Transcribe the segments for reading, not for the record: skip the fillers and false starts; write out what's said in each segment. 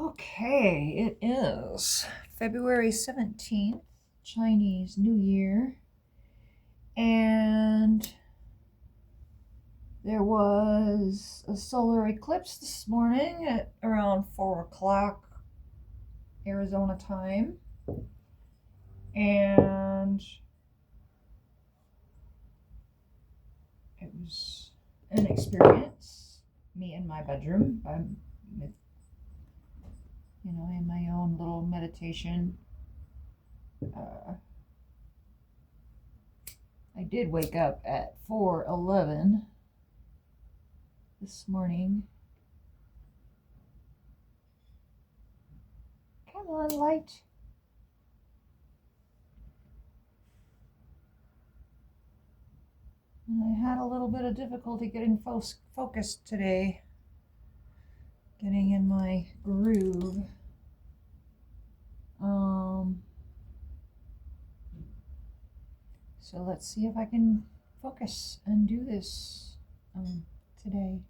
Okay, it is February 17th, Chinese New Year, and there was a solar eclipse this morning at around 4 o'clock Arizona time, and it was an experience. Me in my bedroom, in my own little meditation. I did wake up at 4:11 this morning. Come on, light. And I had a little bit of difficulty getting focused today, getting in my groove. So let's see if I can focus and do this today.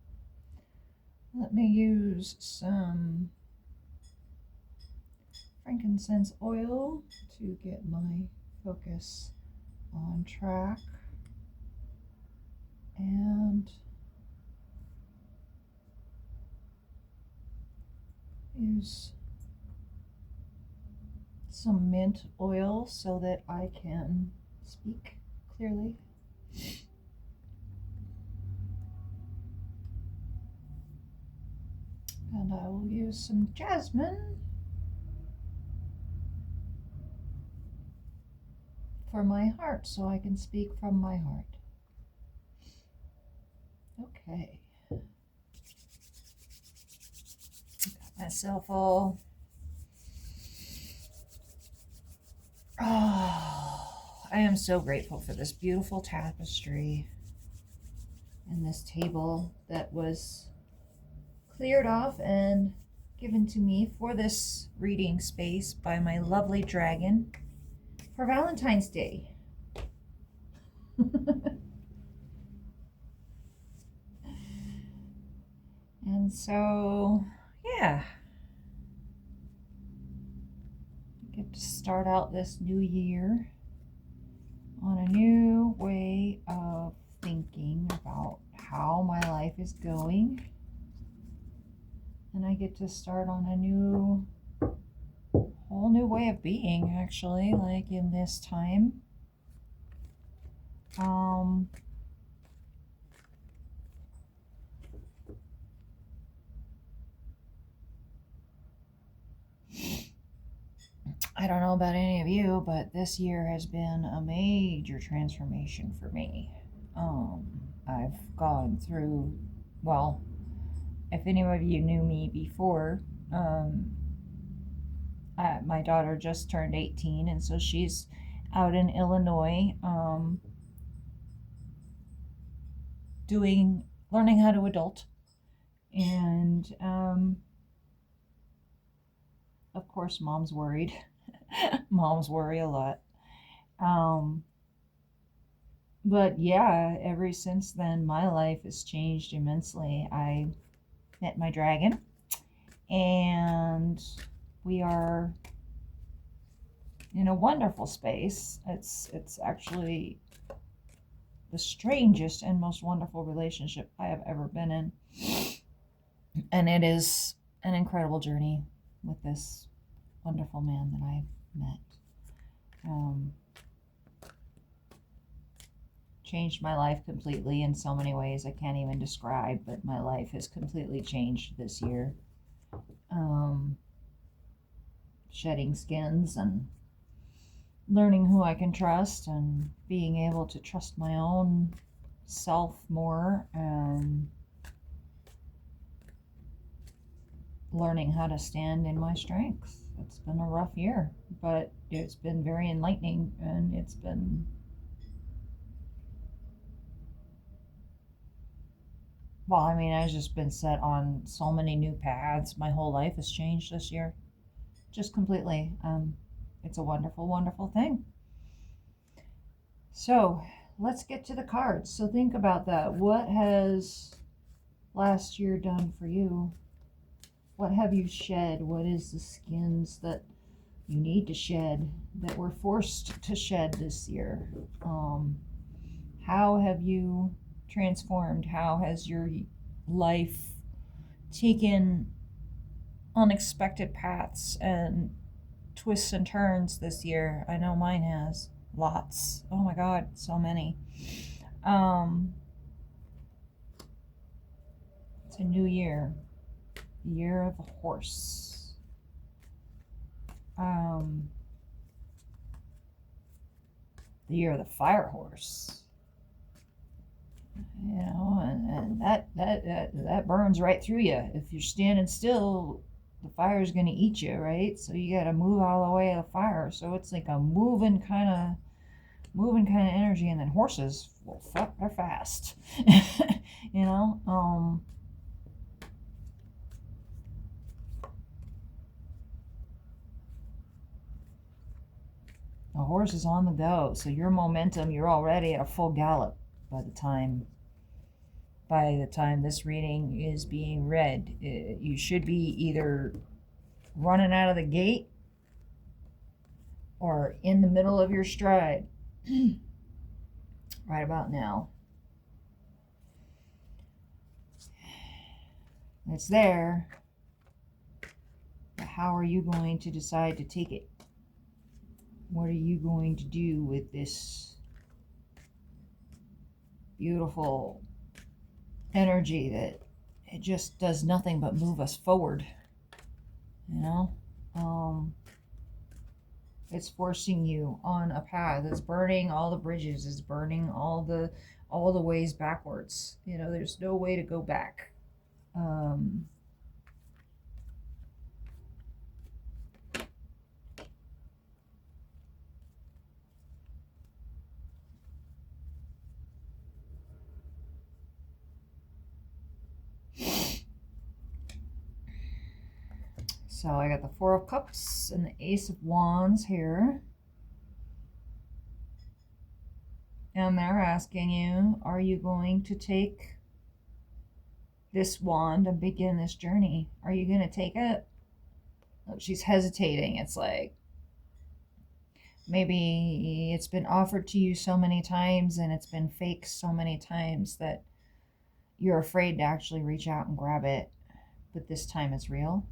Let me use some frankincense oil to get my focus on track. And use some mint oil so that I can speak clearly. And I will use some jasmine for my heart so I can speak from my heart. Okay. Got myself all. Oh, I am so grateful for this beautiful tapestry and this table that was cleared off and given to me for this reading space by my lovely dragon for Valentine's Day. And so, yeah, I get to start out this new year on a new way of thinking about how my life is going. And I get to start on a whole new way of being, actually, like in this time. I don't know about any of you, but this year has been a major transformation for me. I've gone through, well, if any of you knew me before, my daughter just turned 18, and so she's out in Illinois learning how to adult. And of course, mom's worried. Moms worry a lot. But yeah, ever since then, my life has changed immensely. I met my dragon, and we are in a wonderful space. It's actually the strangest and most wonderful relationship I have ever been in. And it is an incredible journey with this wonderful man that I met. Changed my life completely in so many ways I can't even describe, but my life has completely changed this year. Shedding skins and learning who I can trust and being able to trust my own self more, and learning how to stand in my strengths. It's been a rough year, but it's been very enlightening, and it's been I've just been set on so many new paths. My whole life has changed this year, just completely. It's a wonderful, wonderful thing. So let's get to the cards. So think about that. What has last year done for you? What have you shed? What is the skins that you need to shed, that we're forced to shed this year? How have you transformed? How has your life taken unexpected paths and twists and turns this year? I know mine has. Lots. Oh my God, so many. It's a new year. The year of the horse. The year of the fire horse. You know, and that burns right through you. If you're standing still, the fire's gonna eat you, right? So you gotta move out of the way of the fire. So it's like a moving kind of energy. And then horses, well, fuck, they're fast. You know, a horse is on the go, so your momentum, you're already at a full gallop by the time this reading is being read. You should be either running out of the gate or in the middle of your stride right about now. It's there, but how are you going to decide to take it? What are you going to do with this beautiful energy that it just does nothing but move us forward? You know, it's forcing you on a path. It's burning all the bridges. It's burning all the ways backwards. You know, there's no way to go back. So I got the Four of Cups and the Ace of Wands here. And they're asking you, are you going to take this wand and begin this journey? Are you going to take it? Look, she's hesitating. It's like, maybe it's been offered to you so many times and it's been fake so many times that you're afraid to actually reach out and grab it. But this time it's real.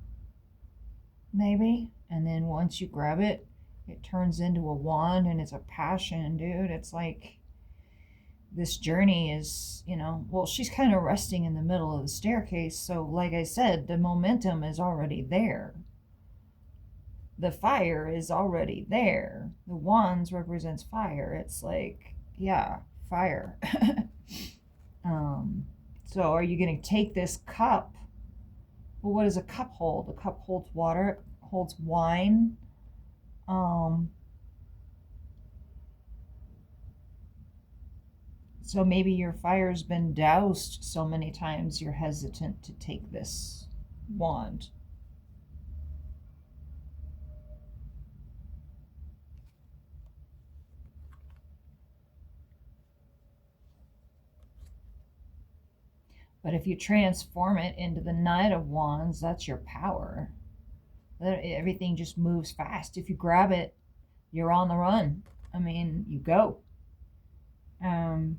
Maybe. And then once you grab it, it turns into a wand and it's a passion, dude. It's like this journey is, you know, well, she's kind of resting in the middle of the staircase. So, like I said, the momentum is already there. The fire is already there. The wands represents fire. It's like, yeah, fire. So are you going to take this cup? Well, what does a cup hold? A cup holds water, it holds wine. So maybe your fire's been doused so many times you're hesitant to take this wand. But if you transform it into the Knight of Wands, that's your power. Everything just moves fast. If you grab it, you're on the run. I mean, you go. I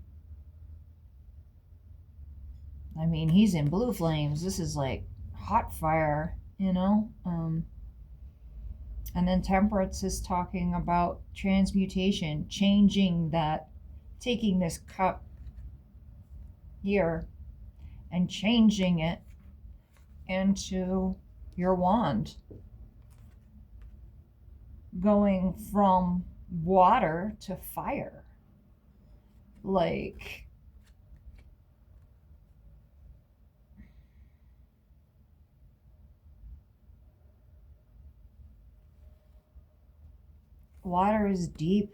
mean, he's in blue flames. This is like hot fire, you know? And then Temperance is talking about transmutation, changing that, taking this cup here and changing it into your wand. Going from water to fire. Like, water is deep.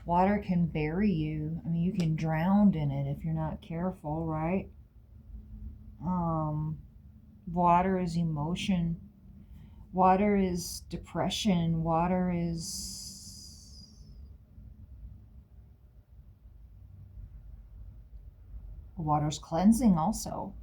Water can bury you. I mean, you can drown in it if you're not careful, right? Water is emotion. Water is depression. Water's cleansing also.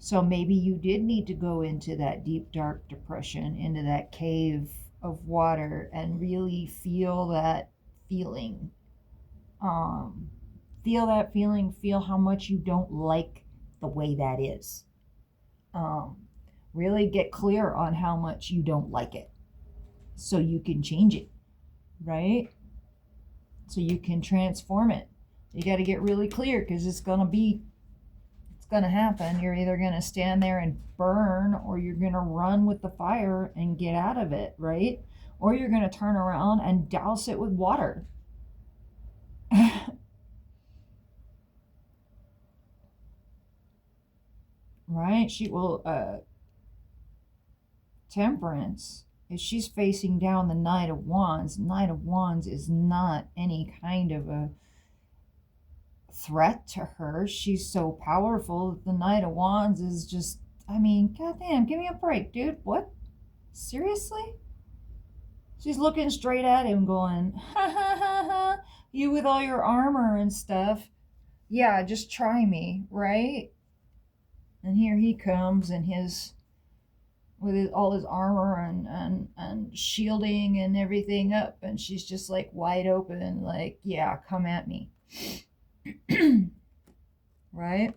So maybe you did need to go into that deep, dark depression, into that cave of water, and really feel that feeling. Um, feel that feeling, feel how much you don't like the way that is. Um, really get clear on how much you don't like it so you can change it, right? So you can transform it. You got to get really clear because it's going to happen. You're either going to stand there and burn, or you're going to run with the fire and get out of it, right? Or you're going to turn around and douse it with water. Right? She will, Temperance, if she's facing down the Knight of Wands is not any kind of a threat to her. She's so powerful that the Knight of Wands is just, I mean, goddamn, give me a break, dude. What? Seriously? She's looking straight at him going, ha ha ha ha, you with all your armor and stuff. Yeah, just try me, right? And here he comes in his, with all his armor and shielding and everything up, and she's just like wide open, like, yeah, come at me. Right?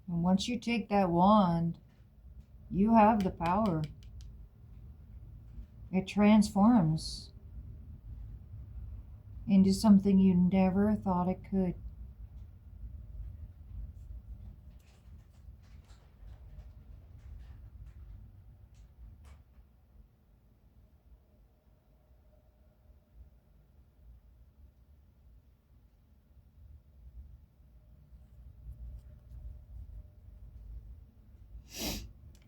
And once you take that wand, you have the power. It transforms into something you never thought it could.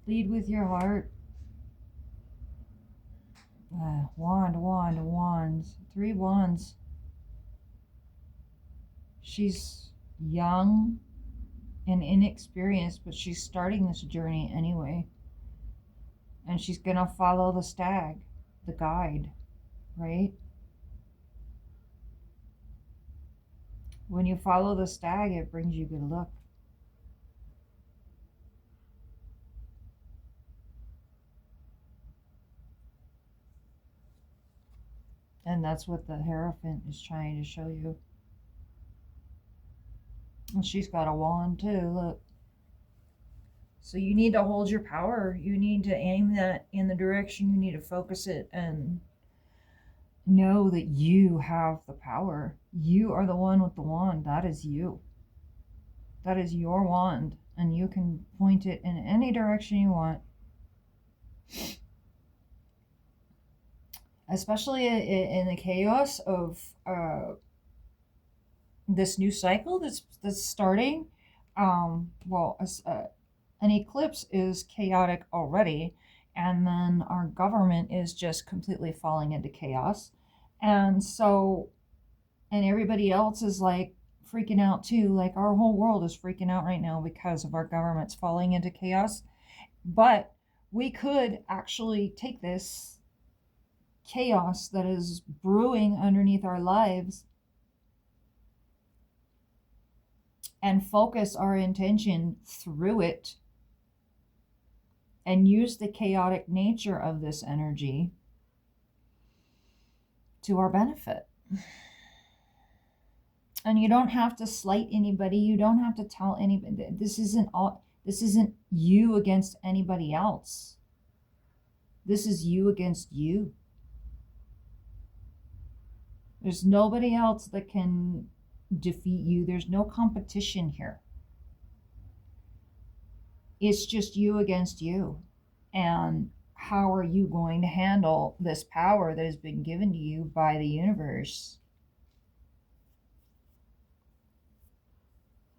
Lead with your heart. Wands. 3 wands. She's young and inexperienced, but she's starting this journey anyway. And she's going to follow the stag, the guide, right? When you follow the stag, it brings you good luck. And that's what the Hierophant is trying to show you. And she's got a wand too, look. So you need to hold your power. You need to aim that in the direction. You need to focus it and know that you have the power. You are the one with the wand. That is you. That is your wand. And you can point it in any direction you want. Especially in the chaos of this new cycle that's starting. An eclipse is chaotic already, and then our government is just completely falling into chaos, and so, and everybody else is like freaking out too. Like our whole world is freaking out right now because of our government's falling into chaos. But we could actually take this chaos that is brewing underneath our lives and focus our intention through it and use the chaotic nature of this energy to our benefit. And you don't have to slight anybody. You don't have to tell anybody. This isn't you against anybody else. This is you against you. There's nobody else that can defeat you. There's no competition here. It's just you against you. And how are you going to handle this power that has been given to you by the universe?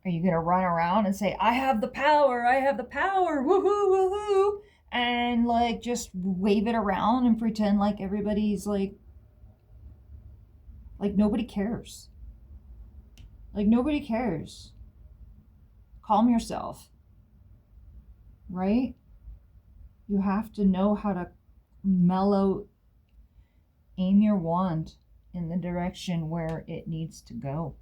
Are you going to run around and say, I have the power, woohoo, woohoo, and like just wave it around and pretend like everybody's like nobody cares? Like, nobody cares. Calm yourself, right? You have to know how to mellow, aim your wand in the direction where it needs to go.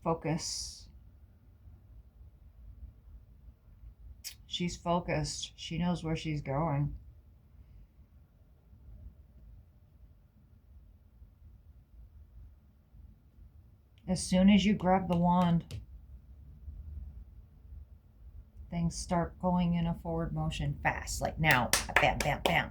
Focus. She's focused. She knows where she's going. As soon as you grab the wand, things start going in a forward motion fast. Like now, bam, bam, bam.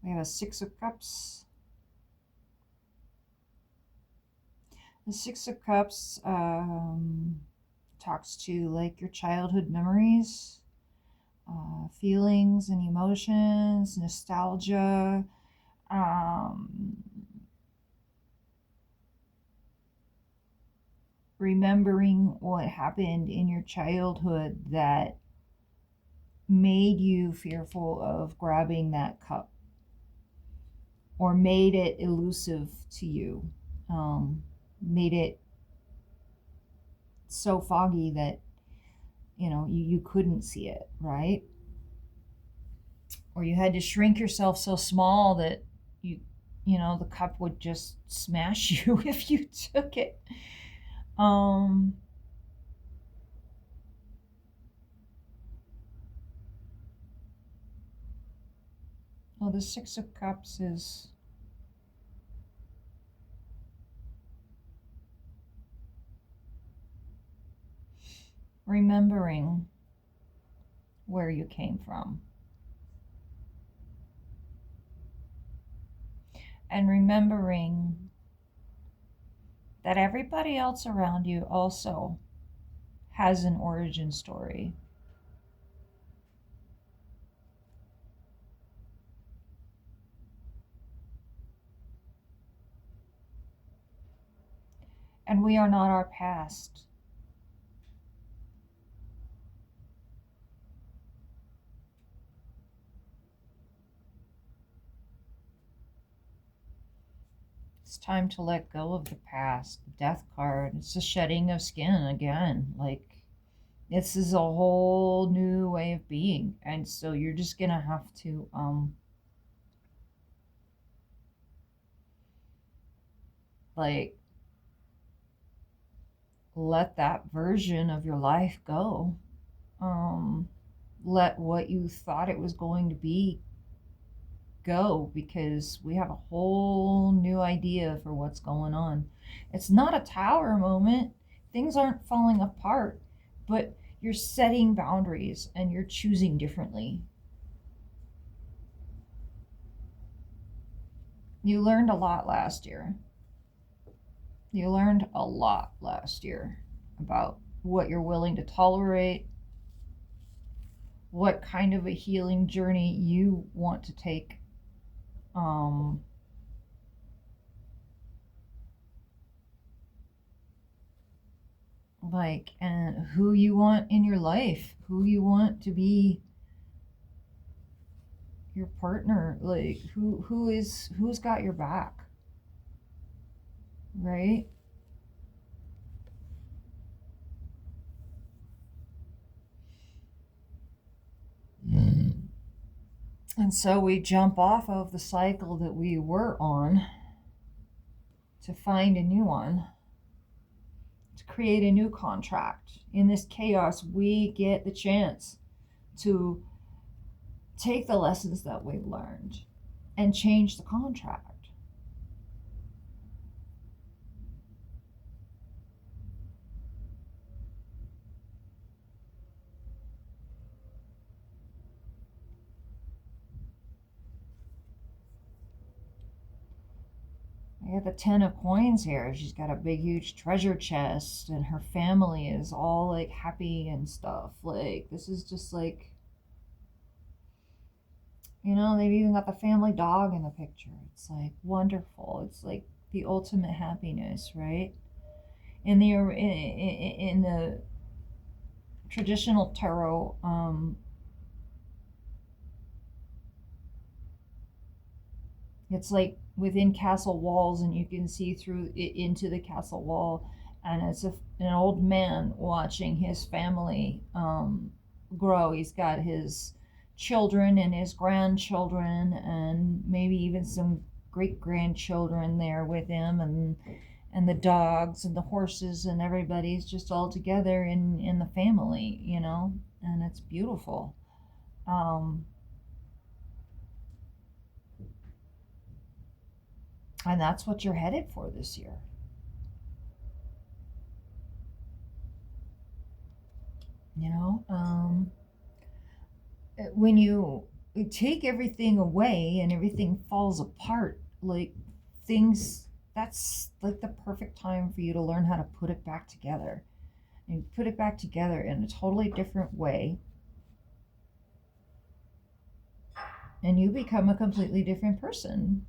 We have a Six of Cups. The Six of Cups talks to like your childhood memories, feelings and emotions, nostalgia, remembering what happened in your childhood that made you fearful of grabbing that cup or made it elusive to you, made it so foggy that you couldn't see it, right? Or you had to shrink yourself so small that the cup would just smash you if you took it. Well, the Six of Cups is remembering where you came from. And remembering that everybody else around you also has an origin story. And we are not our past. It's time to let go of the past. The Death card, it's a shedding of skin again. Like, this is a whole new way of being. And so you're just going to have to like let that version of your life go. Let what you thought it was going to be go, because we have a whole new idea for what's going on. It's not a tower moment. Things aren't falling apart, but you're setting boundaries and you're choosing differently. You learned a lot last year. You learned a lot last year about what you're willing to tolerate, what kind of a healing journey you want to take. And who you want in your life, who you want to be your partner, like who's got your back, right? And so we jump off of the cycle that we were on to find a new one, to create a new contract. In this chaos, we get the chance to take the lessons that we've learned and change the contract. I got the 10 of coins here. She's got a big, huge treasure chest, and her family is all like happy and stuff. Like, this is just like, they've even got the family dog in the picture. It's like wonderful. It's like the ultimate happiness, right? In the traditional tarot, it's like within castle walls, and you can see through it into the castle wall, and it's an old man watching his family grow. He's got his children and his grandchildren, and maybe even some great grandchildren there with him, and the dogs and the horses, and everybody's just all together in the family, and it's beautiful. And that's what you're headed for this year. When you take everything away and everything falls apart, like things, that's like the perfect time for you to learn how to put it back together. And put it back together in a totally different way. And you become a completely different person.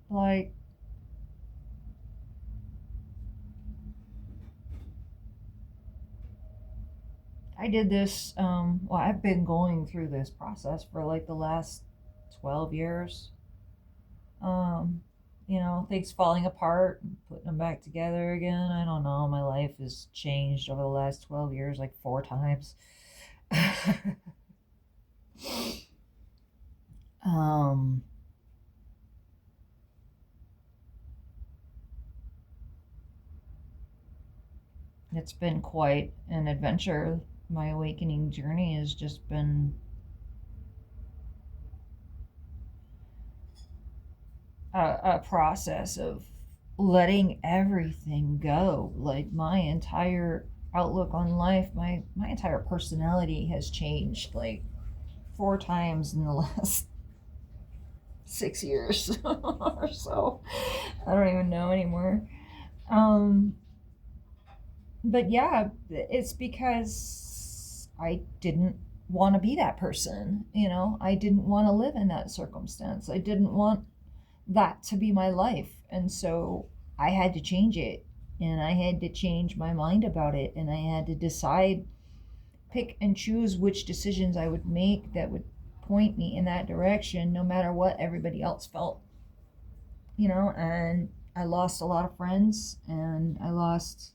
Like, I did this, well, I've been going through this process for like the last 12 years. Things falling apart and putting them back together again. I don't know. My life has changed over the last 12 years like 4 times. um, it's been quite an adventure. My awakening journey has just been a process of letting everything go. Like, my entire outlook on life, my entire personality has changed like 4 times in the last 6 years or so. I don't even know anymore. Um, but yeah, it's because I didn't want to be that person. I didn't want to live in that circumstance. I didn't want that to be my life. And so I had to change it. And I had to change my mind about it. And I had to decide, pick and choose which decisions I would make that would point me in that direction, no matter what everybody else felt. And I lost a lot of friends, and I lost,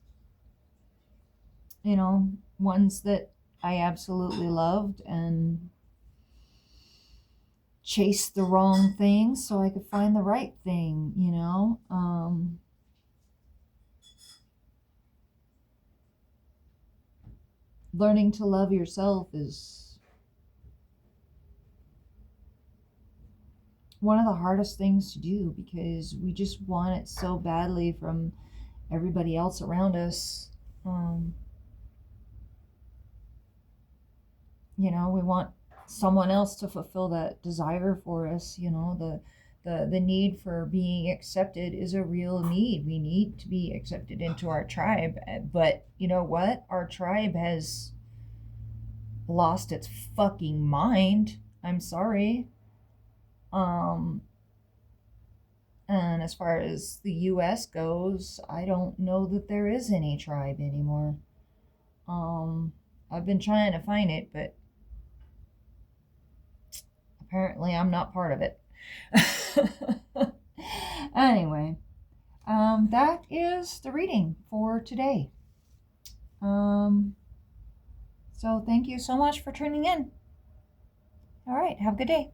ones that I absolutely loved, and chased the wrong thing so I could find the right thing. Learning to love yourself is one of the hardest things to do, because we just want it so badly from everybody else around us. We want someone else to fulfill that desire for us. The need for being accepted is a real need. We need to be accepted into our tribe. But you know what? Our tribe has lost its fucking mind. I'm sorry. And as far as the US goes, I don't know that there is any tribe anymore. I've been trying to find it, but apparently I'm not part of it. Anyway, that is the reading for today. So thank you so much for tuning in. All right, have a good day.